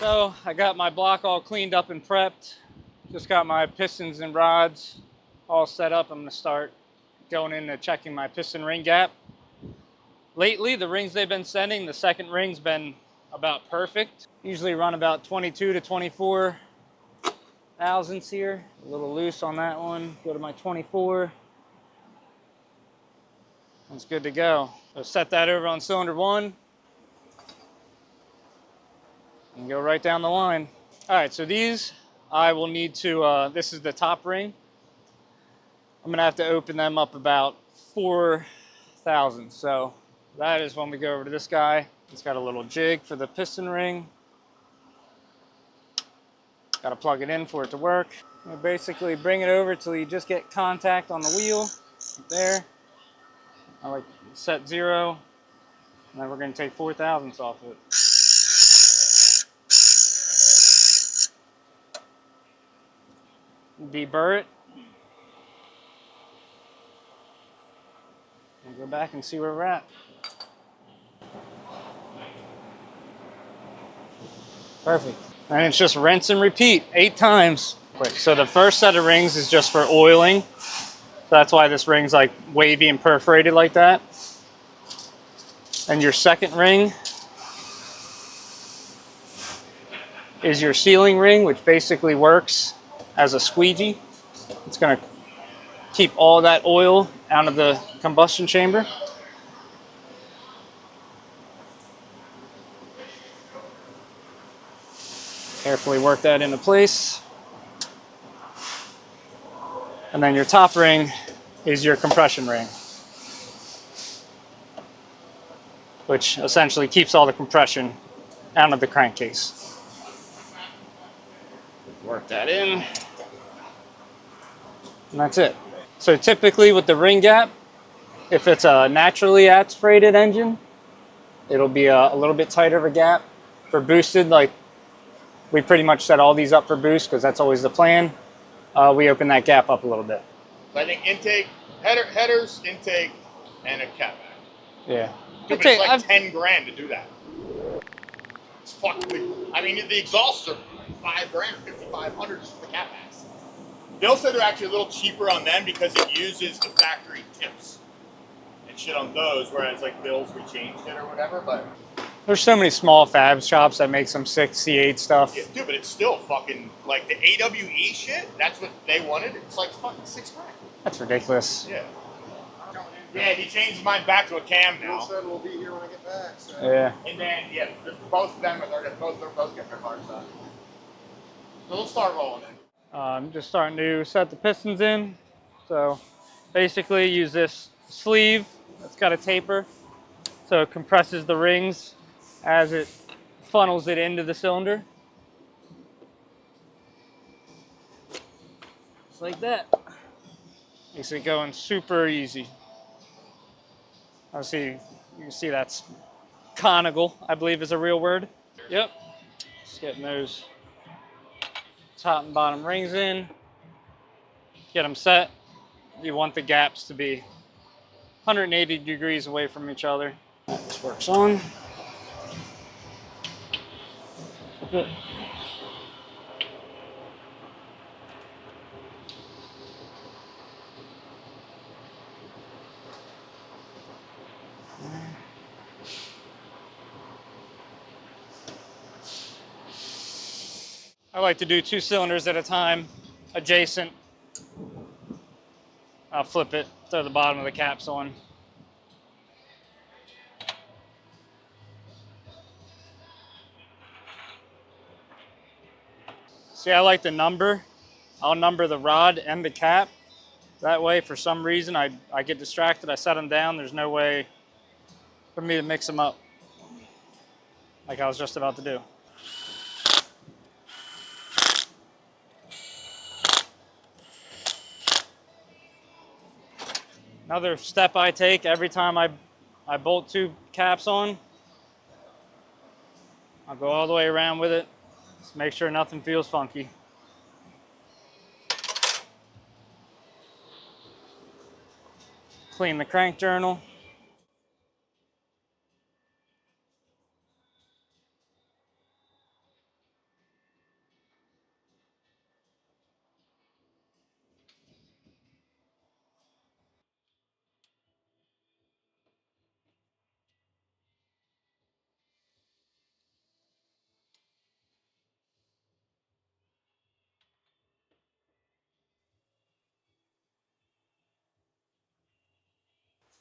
So I got my block all cleaned up and prepped. Just got my pistons and rods all set up. I'm gonna start going into checking my piston ring gap. Lately, the rings they've been sending, the second ring's been about perfect. Usually run about 22 to 24 thousandths here. A little loose on that one. Go to my 24. That's good to go. So set that over on cylinder 1 and go right down the line. All right, so these I will need to, this is the top ring. I'm gonna have to open them up about 4 thousandths. So that is when we go over to this guy. It's got a little jig for the piston ring. Got to plug it in for it to work. You basically bring it over till you just get contact on the wheel. Right there. I like set 0. And then we're going to take 4 thousandths off of it. Deburr it. And go back and see where we're at. Perfect. And it's just rinse and repeat 8 times. Quick. So the first set of rings is just for oiling. So that's why this ring's like wavy and perforated like that. And your second ring is your sealing ring, which basically works as a squeegee. It's going to keep all that oil out of the combustion chamber. Carefully work that into place. And then your top ring is your compression ring, which essentially keeps all the compression out of the crankcase. Work that in. And that's it. So typically with the ring gap, if it's a naturally aspirated engine, it'll be a little bit tighter of a gap. For boosted, like we pretty much set all these up for boost because that's always the plan. We open that gap up a little bit. So I think intake, headers, intake, and a catback. Yeah. Dude, but it's like 10 grand to do that. It's fucking. I mean, the exhausts are $5 grand, $5,500 just for the catbacks. Bill said they're actually a little cheaper on them because it uses the factory tips and shit on those, whereas like Bill's we changed it or whatever. But there's so many small fab shops that make some sick C8 stuff. Yeah, dude, but it's still fucking like the AWE shit. That's what they wanted. It's like fucking $6 grand. That's ridiculous. Yeah. Yeah, he changed his mind back to a cam now. Bill said we'll be here when I get back. So. Yeah. And then both of them are both get their cars done. So let's start rolling in. I'm just starting to set the pistons in. So basically use this sleeve that's got a taper. So it compresses the rings as it funnels it into the cylinder. Just like that. Makes it going super easy. You can see that's conical, I believe is a real word. Yep. Just getting those top and bottom rings in. Get them set. You want the gaps to be 180 degrees away from each other. This works on. Good. I like to do 2 cylinders at a time, adjacent. I'll flip it, throw the bottom of the caps on. See, I like the number. I'll number the rod and the cap. That way, for some reason, I get distracted. I set them down. There's no way for me to mix them up like I was just about to do. Another step I take every time I bolt 2 caps on, I'll go all the way around with it. Just make sure nothing feels funky. Clean the crank journal.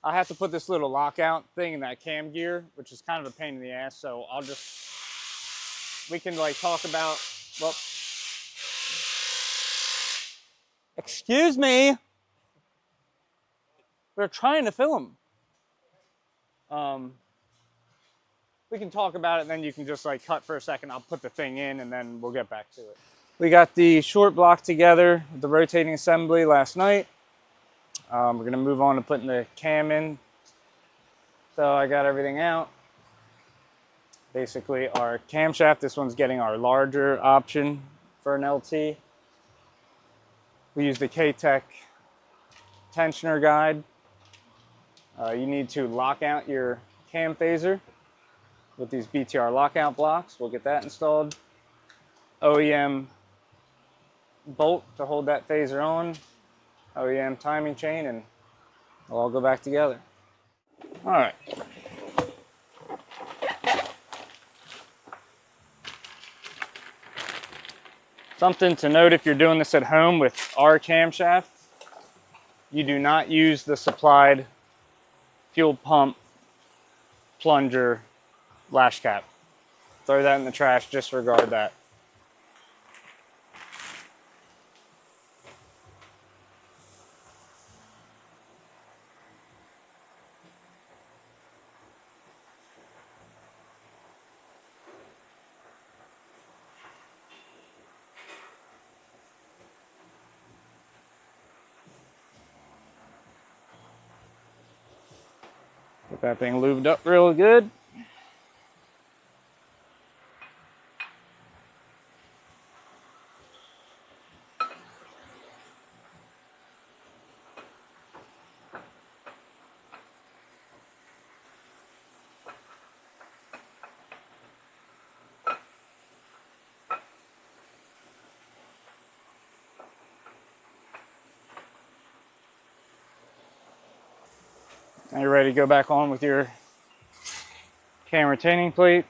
I have to put this little lockout thing in that cam gear, which is kind of a pain in the ass. So we can like talk about, well, excuse me. We're trying to film. We can talk about it and then you can just like cut for a second. I'll put the thing in and then we'll get back to it. We got the short block together with the rotating assembly last night. We're gonna move on to putting the cam in. So I got everything out. Basically our camshaft, this one's getting our larger option for an LT. We use the K-Tech tensioner guide. You need to lock out your cam phaser with these BTR lockout blocks. We'll get that installed. OEM bolt to hold that phaser on. OEM timing chain, and it'll all go back together. All right. Something to note if you're doing this at home with our camshaft, you do not use the supplied fuel pump plunger lash cap. Throw that in the trash, disregard that. Get that thing lubed up real good. Now you're ready to go back on with your cam retaining plate.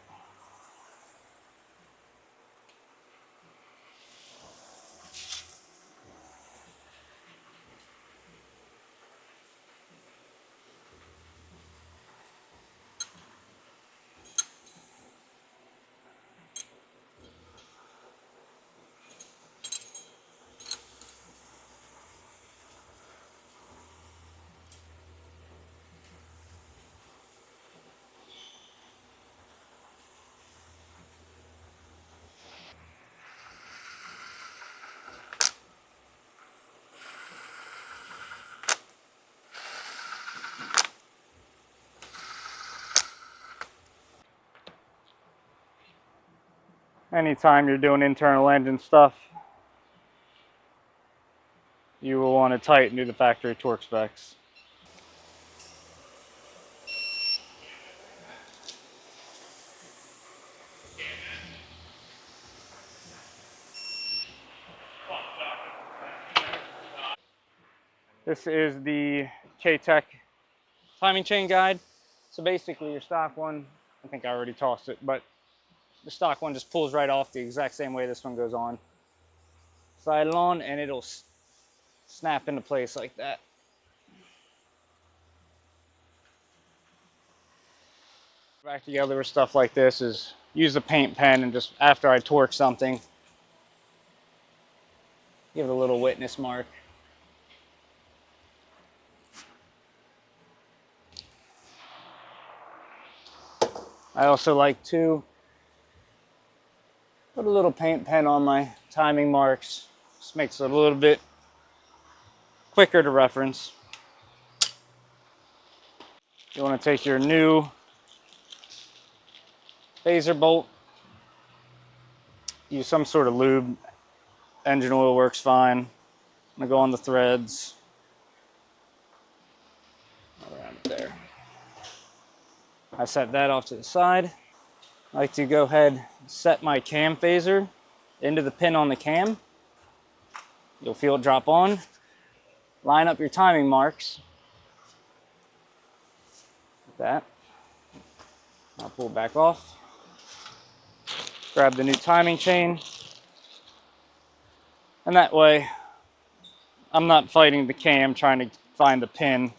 Anytime you're doing internal engine stuff, you will want to tighten to the factory torque specs. This is the K-Tech timing chain guide. So basically your stock one, I think I already tossed it, but the stock one just pulls right off the exact same way this one goes on. Slide it on and it'll snap into place like that. Back together with stuff like this is use the paint pen and just after I torque something, give it a little witness mark. I also like to put a little paint pen on my timing marks. Just makes it a little bit quicker to reference. You want to take your new phaser bolt, use some sort of lube. Engine oil works fine. I'm gonna go on the threads. Around it there. I set that off to the side. I like to go ahead and set my cam phaser into the pin on the cam. You'll feel it drop on. Line up your timing marks. Like that. I'll pull it back off. Grab the new timing chain. And that way, I'm not fighting the cam trying to find the pin.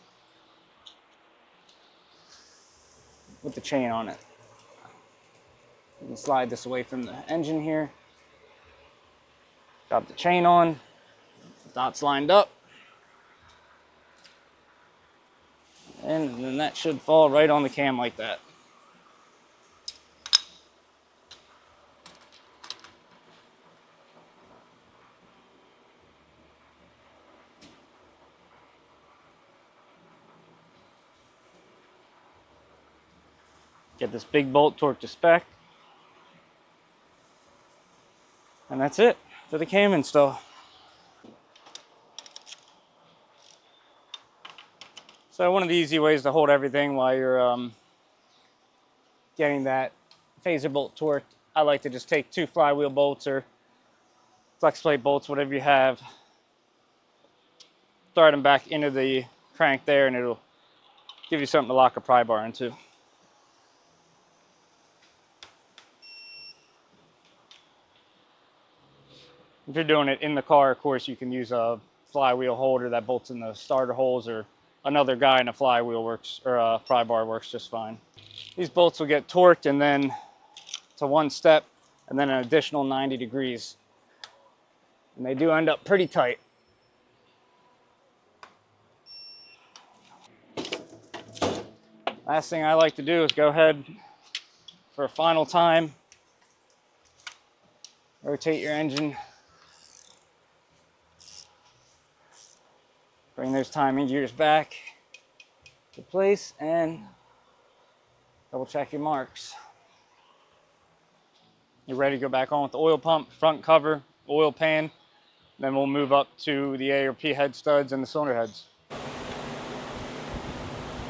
with the chain on it. You can slide this away from the engine here. Drop the chain on, dots lined up. And then that should fall right on the cam like that. Get this big bolt torqued to spec. And that's it for the cam install. So one of the easy ways to hold everything while you're getting that phaser bolt torqued, I like to just take 2 flywheel bolts or flex plate bolts, whatever you have, thread them back into the crank there, and it'll give you something to lock a pry bar into. If you're doing it in the car, of course, you can use a flywheel holder that bolts in the starter holes, or another guy in a flywheel works, or a pry bar works just fine. These bolts will get torqued and then to 1 step and then an additional 90 degrees. And they do end up pretty tight. Last thing I like to do is go ahead for a final time, rotate your engine, bring those timing gears back to place, and double check your marks. You're ready to go back on with the oil pump, front cover, oil pan. Then we'll move up to the A or P head studs and the cylinder heads.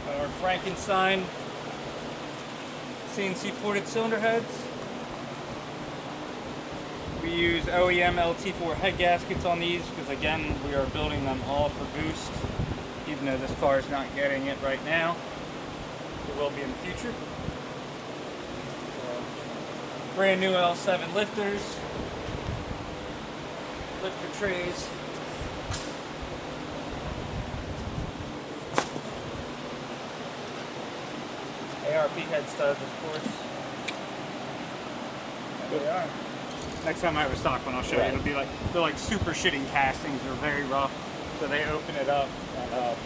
Our Frankenstein CNC ported cylinder heads. We use OEM LT4 head gaskets on these because, again, we are building them all for boost, even though this car is not getting it right now. It will be in the future. Brand new L7 lifters, lifter trays. ARP head studs, of course. There they are. Next time I have a stock one, I'll show you. It'll be like, they're like super shitting castings. They're very rough. So they open it up and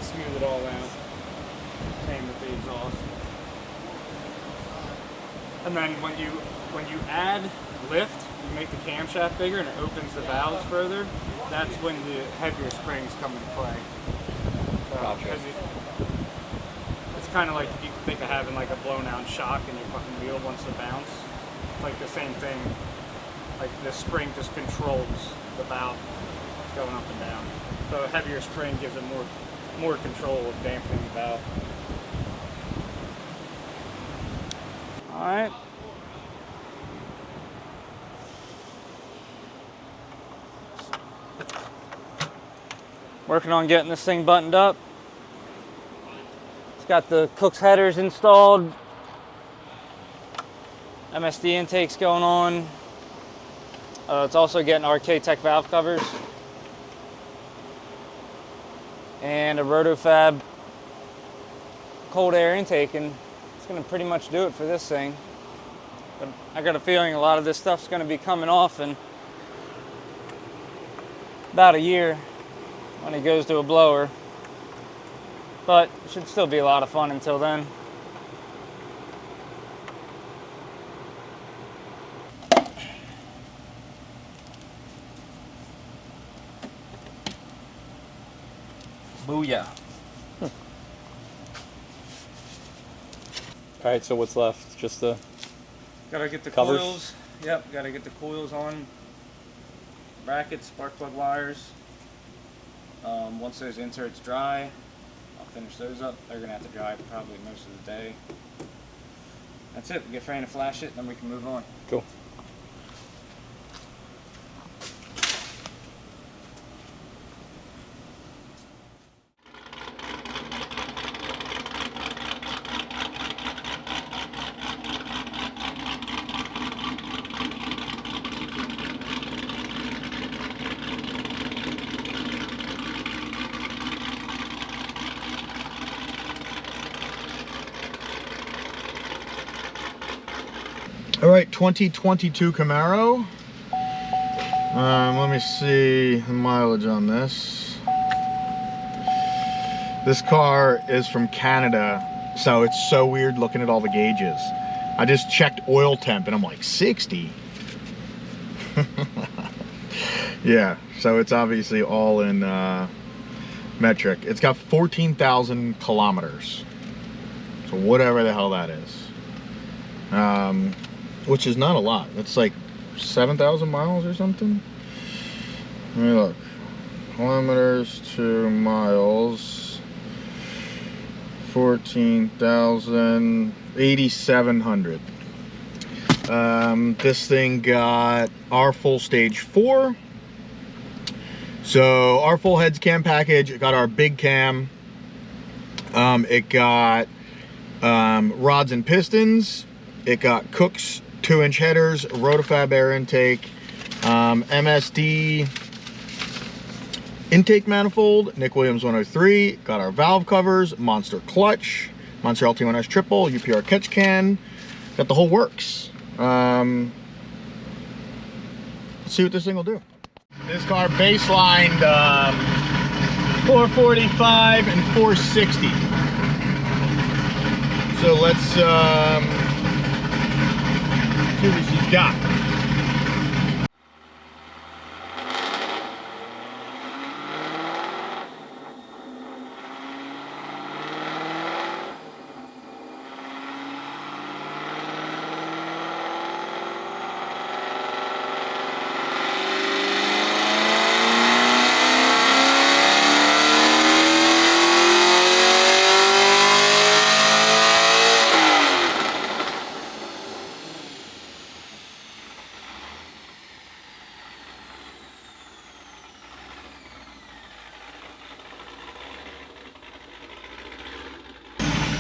smooth it all out. Same with the exhaust. And then when you add lift, you make the camshaft bigger and it opens the valves further. That's when the heavier springs come into play. So, Gotcha. It's kind of like if you think of having like a blown out shock in your fucking wheel wants to bounce. Like the same thing. Like the spring just controls the valve going up and down. So a heavier spring gives it more control of dampening the valve. Alright. Working on getting this thing buttoned up. It's got the Cook's headers installed. MSD intakes going on. It's also getting RK Tech valve covers. And a Rotofab cold air intake, and it's going to pretty much do it for this thing. But I got a feeling a lot of this stuff's going to be coming off in about a year when it goes to a blower. But it should still be a lot of fun until then. Booyah. All right, so what's left? Just the Gotta get the covers? coils. Yep, gotta get the coils on. Brackets, spark plug wires. Once those inserts dry, I'll finish those up. They're gonna have to dry probably most of the day. That's it. We get ready to flash it, then we can move on. cool. All right, 2022 Camaro. Let me see the mileage on this. This car is from Canada, so it's so weird looking at all the gauges. I just checked oil temp and I'm like 60. Yeah, so it's obviously all in metric. It's got 14,000 kilometers. So whatever the hell that is. Which is not a lot. It's like 7,000 miles or something. Let me look. Kilometers to miles. 14,000. 8,700. This thing got our full stage 4. So our full heads cam package. It got our big cam. It got rods and pistons. It got Cook's 2-inch headers, Rotofab air intake, MSD intake manifold, Nick Williams 103. Got our valve covers, Monster clutch, Monster LT1S triple, UPR catch can. Got the whole works. Let's see what this thing will do. This car baselined 445 and 460. So let's see what she's got.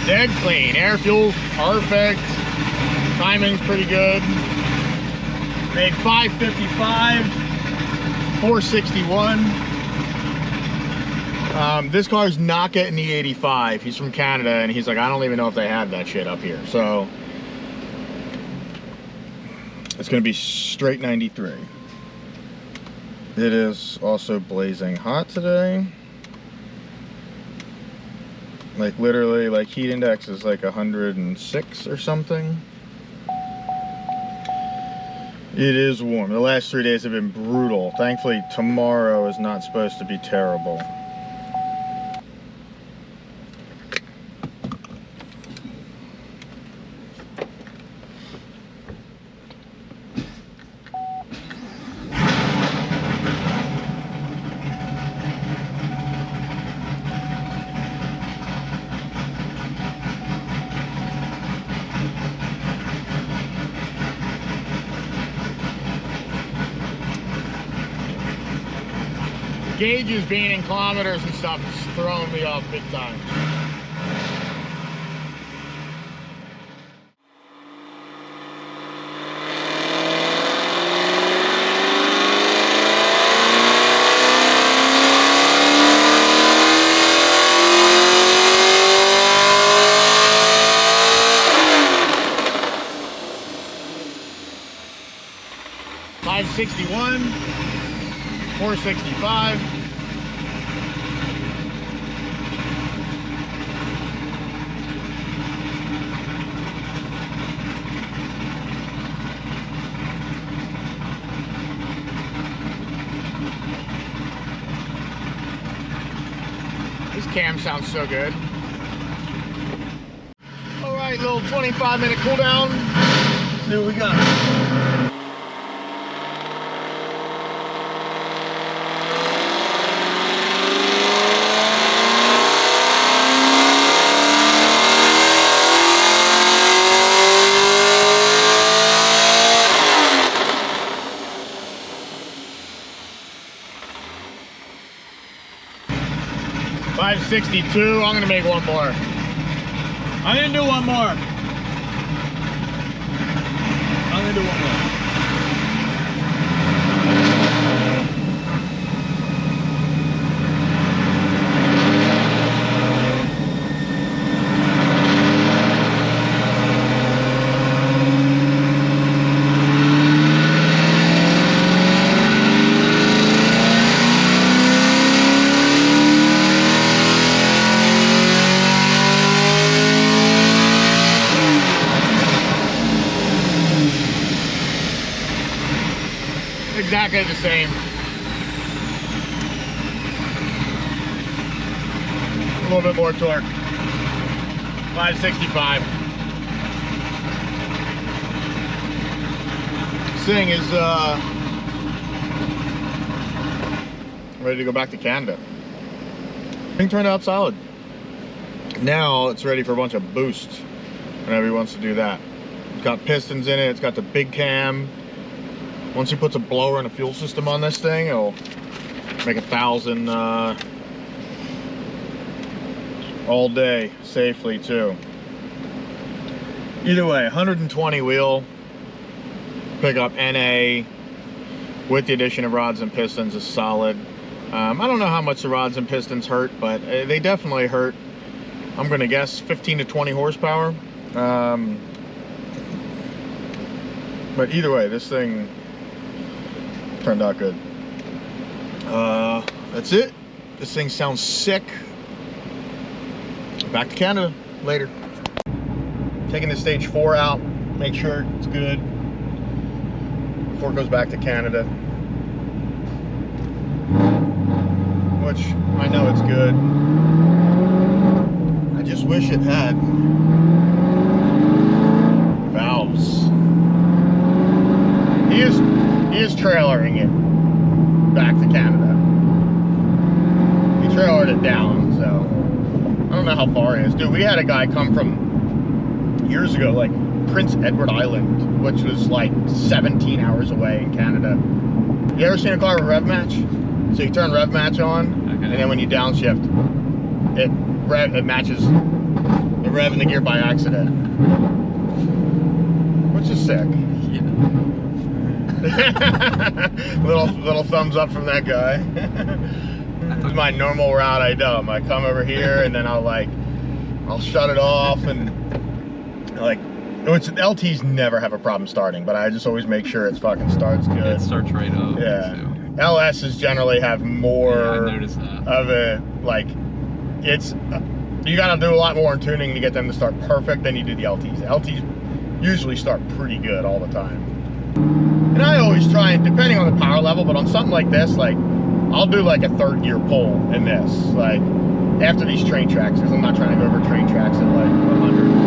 Dead clean. Air fuel's perfect. Timing's pretty good. Made 555, 461. This car's not getting the 85. He's from Canada and he's like, I don't even know if they have that shit up here. So it's gonna be straight 93. It is also blazing hot today. Like literally, like heat index is like 106 or something. It is warm. The last 3 days have been brutal. Thankfully, tomorrow is not supposed to be terrible. Gauges being in kilometers and stuff is throwing me off big time. $561. 465. This cam sounds so good. All right, little 25-minute cool down. See what we got. $562. I'm gonna make one more. I'm gonna do one more. I'm gonna do one more. exactly the same. A little bit more torque. 565. This thing is ready to go back to Canada. Thing turned out solid. Now it's ready for a bunch of boost whenever he wants to do that. It's got pistons in it, it's got the big cam. Once he puts a blower and a fuel system on this thing, it'll make 1,000 all day safely too. Either way, 120 wheel pickup NA with the addition of rods and pistons is solid. I don't know how much the rods and pistons hurt, but they definitely hurt. I'm gonna guess 15 to 20 horsepower. But either way, this thing turned out good. That's it. This thing sounds sick. Back to Canada later. Taking the stage 4 out, make sure it's good before it goes back to Canada. Which I know it's good. I just wish it had valves. He is trailering it back to Canada. He trailered it down, so I don't know how far it is. Dude, we had a guy come from years ago, like Prince Edward Island, which was like 17 hours away in Canada. You ever seen a car with rev match? So you turn rev match on, and then when you downshift, it matches the rev and the gear by accident, which is sick. Yeah. little thumbs up from that guy. This is my normal route I dump. I come over here and then I'll shut it off and LTs never have a problem starting, but I just always make sure it fucking starts good. It starts right up. Yeah. LSs generally have more of it. Like, it's you gotta do a lot more in tuning to get them to start perfect than you do the LTs. The LTs usually start pretty good all the time. And I always try, and depending on the power level, but on something like this, like I'll do like a 3rd gear pull in this, like after these train tracks, because I'm not trying to go over train tracks at like 100.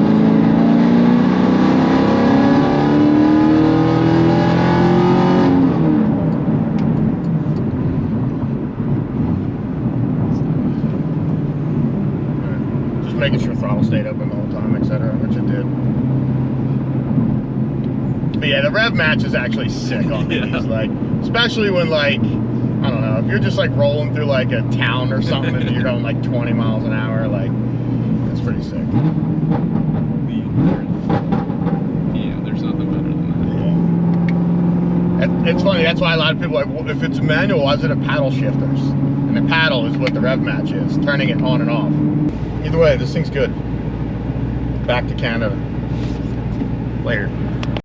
Making sure throttle stayed open the whole time, etc., which it did. But yeah, the rev match is actually sick on these, like, especially when, like, I don't know, if you're just like rolling through like a town or something and you're going like 20 miles an hour, like, it's pretty sick. Yeah, there's nothing better than that. Yeah. It's funny, that's why a lot of people are like, well, if it's manual, why is it a paddle shifters? And the paddle is what the rev match is, turning it on and off. Either way, this thing's good. Back to Canada. Later.